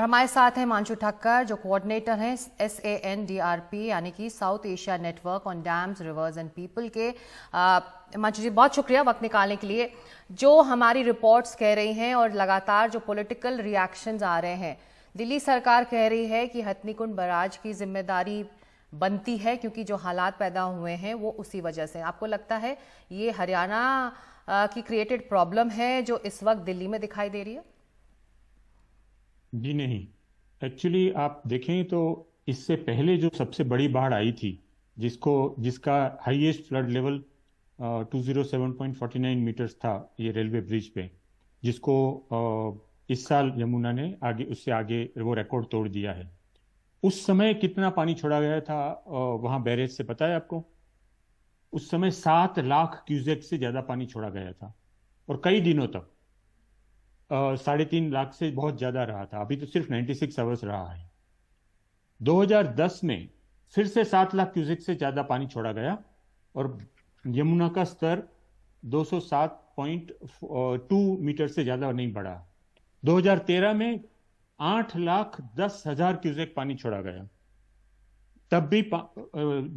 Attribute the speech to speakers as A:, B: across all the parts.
A: हमारे साथ हैं हिमांशु ठक्कर जो कोऑर्डिनेटर हैं SANDRP यानी कि south Asia network on dams reverse and people के। हिमांशु जी बहुत शुक्रिया वक्त निकालने के लिए। जो हमारी रिपोर्ट्स कह रही हैं और लगातार जो पॉलिटिकल रिएक्शंस आ रहे हैं, दिल्ली सरकार कह रही है कि हथनीकुंड बैराज की जिम्मेदारी बनती है क्योंकि जो हालात पैदा हुए हैं वो उसी वजह से। आपको लगता है ये हरियाणा की क्रिएटेड प्रॉब्लम है जो इस वक्त दिल्ली में दिखाई दे रही है?
B: जी नहीं, एक्चुअली आप देखें तो इससे पहले जो सबसे बड़ी बाढ़ आई थी जिसका हाईएस्ट फ्लड लेवल 207.49 मीटर्स था ये रेलवे ब्रिज पे, जिसको इस साल यमुना ने उससे आगे वो रिकॉर्ड तोड़ दिया है। उस समय कितना पानी छोड़ा गया था वहां बैरेज से पता है आपको? उस समय 7 लाख क्यूसेक से ज्यादा पानी छोड़ा गया था और कई दिनों तक 3.5 लाख से बहुत ज्यादा रहा था। अभी तो सिर्फ 96 आवर्स रहा है। 2010 में फिर से 7 लाख क्यूसेक से ज्यादा पानी छोड़ा गया और यमुना का स्तर 207.2 मीटर से ज्यादा नहीं बढ़ा। 2013 में 8,10,000 क्यूसेक पानी छोड़ा गया, तब भी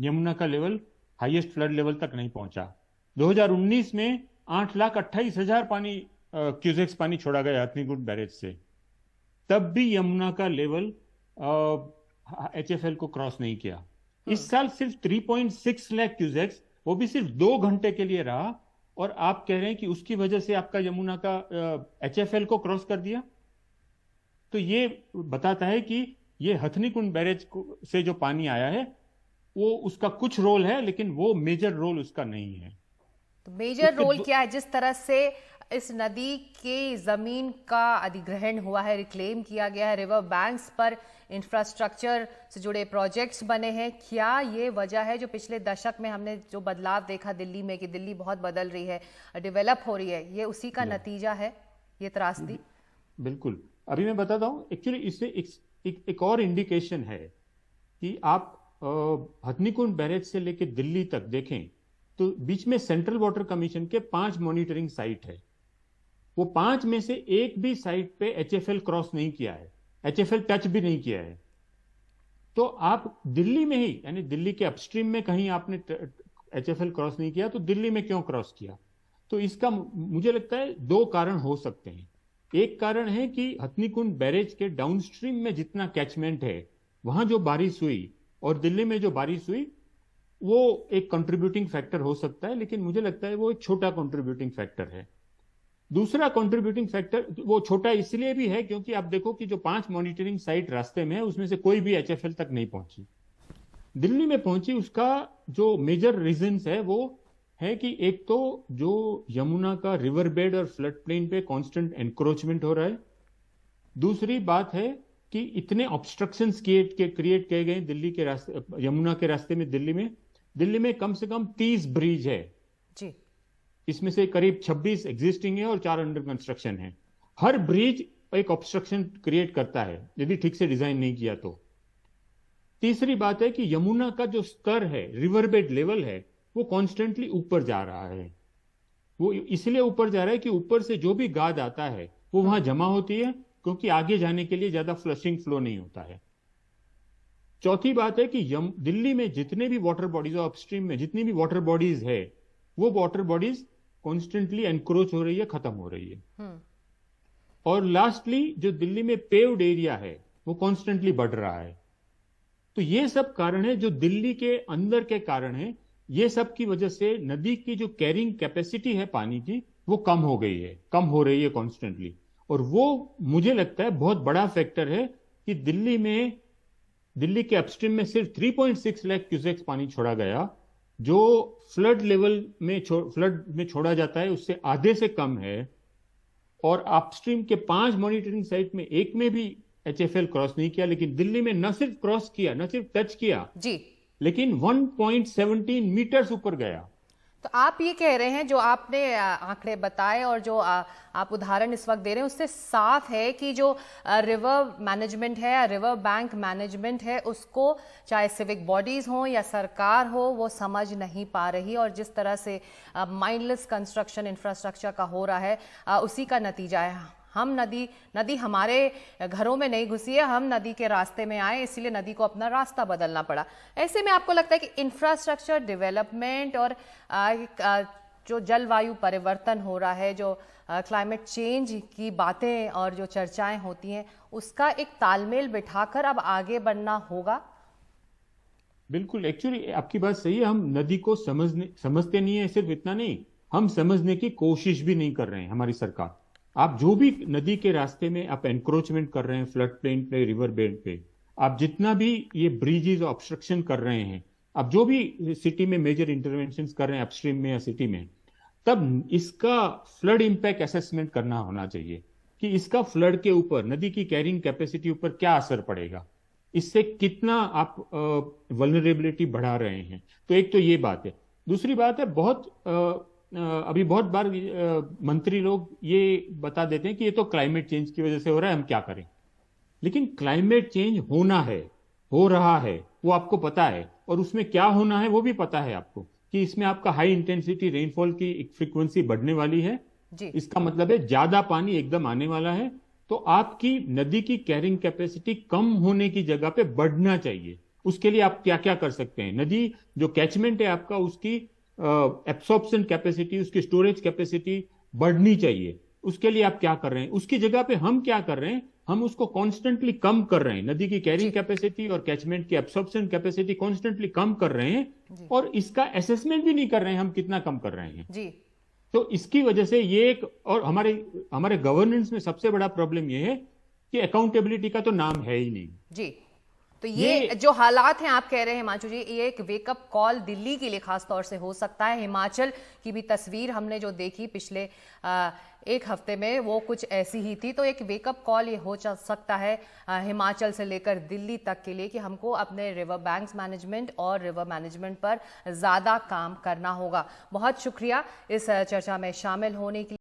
B: यमुना का लेवल हाईएस्ट फ्लड लेवल तक नहीं पहुंचा। 2019 में 8,28,000 क्यूसेक्स पानी छोड़ा गया हथनीकुंड बैरेज से, तब भी यमुना का लेवल HFL को क्रॉस नहीं किया। इस साल सिर्फ 3.6 लाख क्यूसेक्स, वो भी सिर्फ 2 घंटे के लिए रहा, और आप कह रहे हैं कि उसकी वजह से आपका यमुना का HFL को क्रॉस कर दिया। तो ये बताता है कि ये हथनीकुंड बैरेज से जो पानी आया है वो उसका कुछ रोल है, लेकिन वो मेजर रोल उसका नहीं है।
A: तो मेजर रोल क्या है? जिस तरह से इस नदी की जमीन का अधिग्रहण हुआ है, रिक्लेम किया गया है, रिवर बैंक्स पर इंफ्रास्ट्रक्चर से जुड़े प्रोजेक्ट्स बने हैं, क्या ये वजह है जो पिछले दशक में हमने जो बदलाव देखा दिल्ली में कि दिल्ली बहुत बदल रही है, डेवलप हो रही है, ये उसी का नतीजा है ये त्रासदी?
B: बिल्कुल। अभी मैं बताता हूँ। एक्चुअली इससे एक और इंडिकेशन है कि आप हथनीकुंड बैरेज से लेकर दिल्ली तक देखें तो बीच में सेंट्रल वाटर कमीशन के 5 मॉनिटरिंग साइट है। वो 5 में से एक भी साइट पे HFL क्रॉस नहीं किया है, HFL टच भी नहीं किया है। तो आप दिल्ली में ही, यानी दिल्ली के अपस्ट्रीम में कहीं आपने HFL क्रॉस नहीं किया, तो दिल्ली में क्यों क्रॉस किया? तो इसका मुझे लगता है 2 कारण हो सकते हैं। एक कारण है कि हथनीकुंड बैरेज के डाउनस्ट्रीम में जितना कैचमेंट है वहां जो बारिश हुई और दिल्ली में जो बारिश हुई वो एक कंट्रीब्यूटिंग फैक्टर हो सकता है, लेकिन मुझे लगता है वो एक छोटा कंट्रीब्यूटिंग फैक्टर है। दूसरा कंट्रीब्यूटिंग फैक्टर वो छोटा इसलिए भी है क्योंकि आप देखो कि जो 5 मॉनिटरिंग साइट रास्ते में है उसमें से कोई भी HFL तक नहीं पहुंची, दिल्ली में पहुंची। उसका जो मेजर रीजंस है वो है कि एक तो जो यमुना का रिवर बेड और फ्लड प्लेन पे कांस्टेंट एनक्रोचमेंट हो रहा है। दूसरी बात है कि इतने ऑब्स्ट्रक्शंस क्रिएट किए गए दिल्ली के रास्ते, यमुना के रास्ते में। दिल्ली में कम से कम 30 ब्रिज है
A: जी,
B: इसमें से करीब 26 एग्जिस्टिंग है और 4 अंडर कंस्ट्रक्शन है। हर ब्रिज एक ऑब्स्ट्रक्शन क्रिएट करता है यदि ठीक से डिजाइन नहीं किया तो। तीसरी बात है कि यमुना का जो स्तर है, रिवर बेड लेवल है, वो कॉन्स्टेंटली ऊपर जा रहा है। वो इसलिए ऊपर जा रहा है कि ऊपर से जो भी गाद आता है वो वहां जमा होती है, क्योंकि आगे जाने के लिए ज्यादा फ्लशिंग फ्लो नहीं होता है। चौथी बात है कि दिल्ली में जितने भी वाटर बॉडीज, अपस्ट्रीम में जितनी भी वाटर बॉडीज है, वो वाटर बॉडीज कॉन्स्टेंटली एनक्रोच हो रही है, खत्म हो रही है। और लास्टली जो दिल्ली में पेव्ड एरिया है वो कॉन्स्टेंटली बढ़ रहा है। तो ये सब कारण है जो दिल्ली के अंदर के कारण है। ये सब की वजह से नदी की जो कैरिंग कैपेसिटी है पानी की वो कम हो गई है, कम हो रही है कॉन्स्टेंटली। और वो मुझे लगता है बहुत बड़ा फैक्टर है कि दिल्ली के अपस्ट्रीम में सिर्फ 3.6 लाख क्यूसेक्स पानी छोड़ा गया, जो फ्लड में छोड़ा जाता है उससे आधे से कम है। और अपस्ट्रीम के 5 मॉनिटरिंग साइट में एक में भी HFL क्रॉस नहीं किया, लेकिन दिल्ली में न सिर्फ क्रॉस किया, न सिर्फ टच किया
A: जी,
B: लेकिन 1.17 मीटर्स ऊपर गया।
A: तो आप ये कह रहे हैं, जो आपने आंकड़े बताए और जो आप उदाहरण इस वक्त दे रहे हैं, उससे साफ है कि जो रिवर मैनेजमेंट है, रिवर बैंक मैनेजमेंट है, उसको चाहे सिविक बॉडीज हो या सरकार हो वो समझ नहीं पा रही, और जिस तरह से माइंडलेस कंस्ट्रक्शन इंफ्रास्ट्रक्चर का हो रहा है उसी का नतीजा है। हम नदी हमारे घरों में नहीं घुसी है, हम नदी के रास्ते में आए, इसीलिए नदी को अपना रास्ता बदलना पड़ा। ऐसे में आपको लगता है कि इंफ्रास्ट्रक्चर डेवलपमेंट और जो जलवायु परिवर्तन हो रहा है, जो क्लाइमेट चेंज की बातें और जो चर्चाएं होती हैं, उसका एक तालमेल बिठाकर अब आगे बढ़ना होगा?
B: बिल्कुल, एक्चुअली आपकी बात सही है। हम नदी को समझते नहीं है, सिर्फ इतना नहीं, हम समझने की कोशिश भी नहीं कर रहे हैं। हमारी सरकार, आप जो भी नदी के रास्ते में आप एनक्रोचमेंट कर रहे हैं, फ्लड प्लेन पे, रिवर बेड पे, आप जितना भी ये ब्रिजेस ऑब्स्ट्रक्शन कर रहे हैं, आप जो भी सिटी में मेजर इंटरवेंशन कर रहे हैं अपस्ट्रीम में या सिटी में, तब इसका फ्लड इंपैक्ट असेसमेंट करना होना चाहिए कि इसका फ्लड के ऊपर, नदी की कैरिंग कैपेसिटी ऊपर क्या असर पड़ेगा, इससे कितना आप वल्नरेबिलिटी बढ़ा रहे हैं। तो एक तो ये बात है। दूसरी बात है, अभी बहुत बार मंत्री लोग ये बता देते हैं कि ये तो क्लाइमेट चेंज की वजह से हो रहा है, हम क्या करें। लेकिन क्लाइमेट चेंज होना है, हो रहा है, वो आपको पता है, और उसमें क्या होना है वो भी पता है आपको, कि इसमें आपका हाई इंटेंसिटी रेनफॉल की एक फ्रीक्वेंसी बढ़ने वाली है
A: जी।
B: इसका मतलब है ज्यादा पानी एकदम आने वाला है। तो आपकी नदी की कैरिंग कैपेसिटी कम होने की जगह पे बढ़ना चाहिए। उसके लिए आप क्या क्या कर सकते हैं? नदी जो कैचमेंट है आपका, उसकी एब्सॉर्प्शन कैपेसिटी, उसकी स्टोरेज कैपेसिटी बढ़नी चाहिए। उसके लिए आप क्या कर रहे हैं? उसकी जगह पे हम क्या कर रहे हैं? हम उसको कॉन्स्टेंटली कम कर रहे हैं। नदी की कैरिंग कैपेसिटी और कैचमेंट की एब्सॉर्प्शन कैपेसिटी कॉन्स्टेंटली कम कर रहे हैं, और इसका असेसमेंट भी नहीं कर रहे हैं हम कितना कम कर रहे हैं
A: जी।
B: तो इसकी वजह से ये एक, और हमारे गवर्नेंस में सबसे बड़ा प्रॉब्लम ये है कि अकाउंटेबिलिटी का तो नाम है ही नहीं
A: जी। तो ये जो हालात हैं, आप कह रहे हैं हिमांशु जी, ये एक वेकअप कॉल दिल्ली के लिए खास तौर से हो सकता है। हिमाचल की भी तस्वीर हमने जो देखी पिछले एक हफ्ते में, वो कुछ ऐसी ही थी। तो एक वेकअप कॉल ये हो सकता है हिमाचल से लेकर दिल्ली तक के लिए, कि हमको अपने रिवर बैंक्स मैनेजमेंट और रिवर मैनेजमेंट पर ज़्यादा काम करना होगा। बहुत शुक्रिया इस चर्चा में शामिल होने के लिए।